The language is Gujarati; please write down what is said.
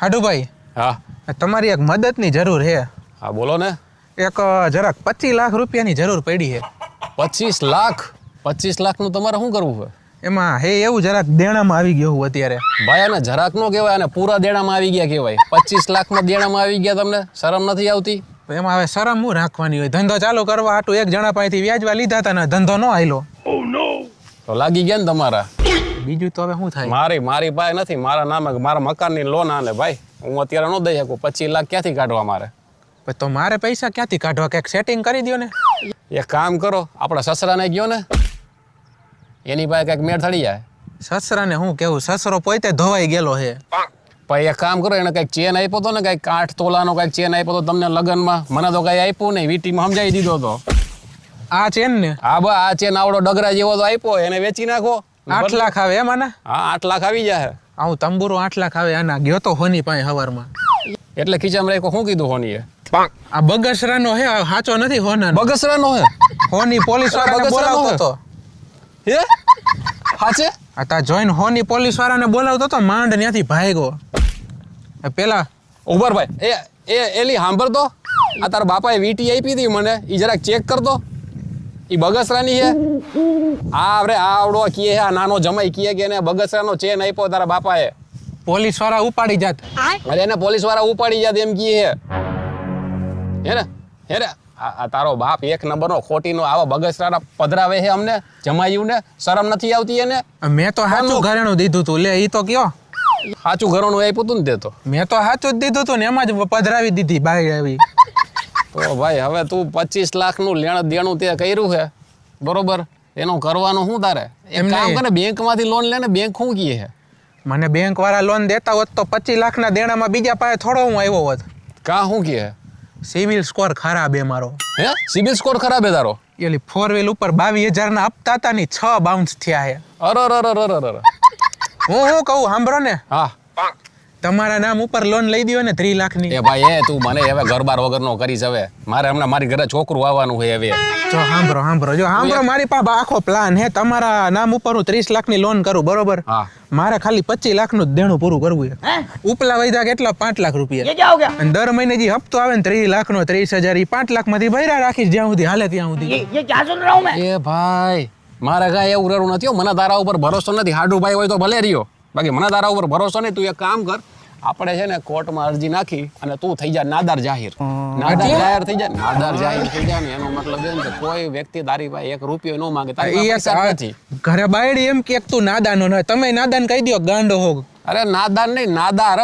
હાડુભાઈ, હા તમારી એક મદદની જરૂર છે. હા બોલો ને. એક જરાક 25 લાખ રૂપિયાની જરૂર પડી છે. 25 લાખ? 25 લાખનું તમારે શું કરવું છે? એમાં હે એવું જરાક દેણામાં આવી ગયો હું અત્યારે. ભાઈ આને જરાક નો કહેવાય, આને પૂરા દેણામાં આવી ગયા કહેવાય. 25 લાખમાં દેણામાં આવી ગયા, તમને શરમ નથી આવતી? તો એમાં હવે શરમ હું રાખવાની હોય? ધંધો ચાલુ કરવા હાટુ એક જણા પાસેથી વ્યાજવા લીધા હતા ને ધંધો ન આયલો. તો લાગી ગયા ને તમારા. બીજું તો હવે શું થાય? મારી પાસે નથી, મારા નામે મારા મકાનની લોન આલે ભાઈ. હું અત્યારે ન દઈ શકું. 25 લાખ ક્યાંથી કાઢવા મારે? તો મારે પૈસા ક્યાંથી કાઢવા? કંઈક સેટિંગ કરી દો ને. એક કામ કરો, આપણા સસરાને ગયો ને એની પાસે કંઈક મેળ થડી જાય. સસરાને હું કેવું, સસરો પોતે ધોવાઈ ગયેલો છે. પછી એક કામ કરો, એને કંઈક ચેન આપ્યો હતો ને, કંઈક 8 તોલાનો કંઈક ચેન આપ્યો હતો તમને લગ્નમાં. મને તો કંઈ આપ્યું નહીં, વીટીમાં સમજાવી દીધો હતો. આ ચેન ને? હા બા, આ ચેન આવડો ડગરા જેવો તો આપ્યો, એને વેચી નાખો. 8 લાખ આવે એમાં? હા 8 લાખ આવી જાય. આવું તંબુરો 8 લાખ આવે. આના ગયો તો હોની પાસે હવારમાં. એટલે ખીચામાં રાખ્યો. શું કીધું હોનીએ? આ બગસરાનો હે, સાચો નથી હોના. બગસરાનો હે? હોની પોલીસ વાળાને બોલાવતો હતો. હે હાચે? આ તા જોઈન હોની પોલીસ વાળાને બોલાવતો હતો, માંડ ત્યાંથી ભાગ્યો. પેલા ઉભર ભાઈ, એલી સાંભળ તો. આ તારા બાપાએ વીટી આપી હતી મને, ઈ જરાક ચેક કરતો. ઈ બગસરાની છે? આ રે આવડો કીએ આ નાનો જમાઈ કીએ કે એને બગસરાનો ચેન આપ્યો તારા બાપાએ. પોલીસ વાળા ઉપાડી જાત. અરે એને પોલીસ વાળા ઉપાડી જાત એમ કીએ હે ને આ તારો બાપ એક નંબરનો ખોટીનો આવા બગસરાના પધરાવે છે અમને જમાઈયુંને. શરમ નથી આવતી એને? મેં તો સાચું ઘરેણું દીધું તું. લે ઈ તો કયો સાચું ઘરણું આપ્યું તું ને તે તો? મેં તો સાચું જ દીધું તું ને એમાં જ પધરાવી દીધી બાઈ આવી. તો ભાઈ હવે તું 25 લાખનું લેણ દેણું તે કર્યું છે બરોબર, એનું કરવાનું શું તારે? એક કામ કરે, બેંકમાંથી લોન લે ને. બેંક શું કહે છે? મને બેંક વાળા લોન દેતા હોત તો 25 લાખના દેણામાં બીજા પાસે થોડો હું આવ્યો હોત. કા શું કહે? સિવિલ સ્કોર ખરાબ હે મારો. હે સિવિલ સ્કોર ખરાબ હે તારો? એલી 4 વ્હીલ ઉપર 22,000 ના હપ્તા હતા ની 6 બાઉન્સ થયા હે. અરે હું કહું સાંભળો ને, હા તમારા નામ ઉપર લોન લઈ દો ને 3 લાખની. એ ભાઈ તું મને હવે ઘરબાર વગરનો કરીશ. હવે મારે હમણાં મારી ઘરે છોકરું આવવાનું હોય. હવે જો સાંભળો મારી પાસે આખો પ્લાન હે. તમારા નામ ઉપર હું 30 લાખની લોન કરું બરોબર. હા મારે ખાલી 25 લાખનું જ દેણું પૂરું કરવું છે. ઉપલા વૈધા કેટલા? 5 લાખ રૂપિયા. અને દર મહિને જે હપ્તો આવે ને 30 લાખનો 30,000 એ 5 લાખમાંથી ભર્યા રાખીશ જ્યાં સુધી હાલે ત્યાં સુધી. એ ભાઈ મારે કાંઈ એવું રહેવું નથી. મને તારા ઉપર ભરોસો નથી. હાડુભાઈ હોય તો ભલે રહ્યો, બાકી મને તારા ઉપર ભરોસો નહીં. તું એક કામ કર, આપણે છે ને કોર્ટમાં અરજી નાખી અને તું થઈ જા નાદાર જાહેર. નાદાર જાહેર થઈ જાય. નાદાર જાહેર થઈ જાય ને એનો મતલબ એમ કે કોઈ વ્યક્તિ તારી પાસે 1 રૂપિયો ન માંગે. તારી પાસે નથી. ઘરે બાયડી એમ કે તું નાદાનો ન. તમે નાદાન કહી દો ગાંડો હો. અરે નાદાન નહીં, નાદાર.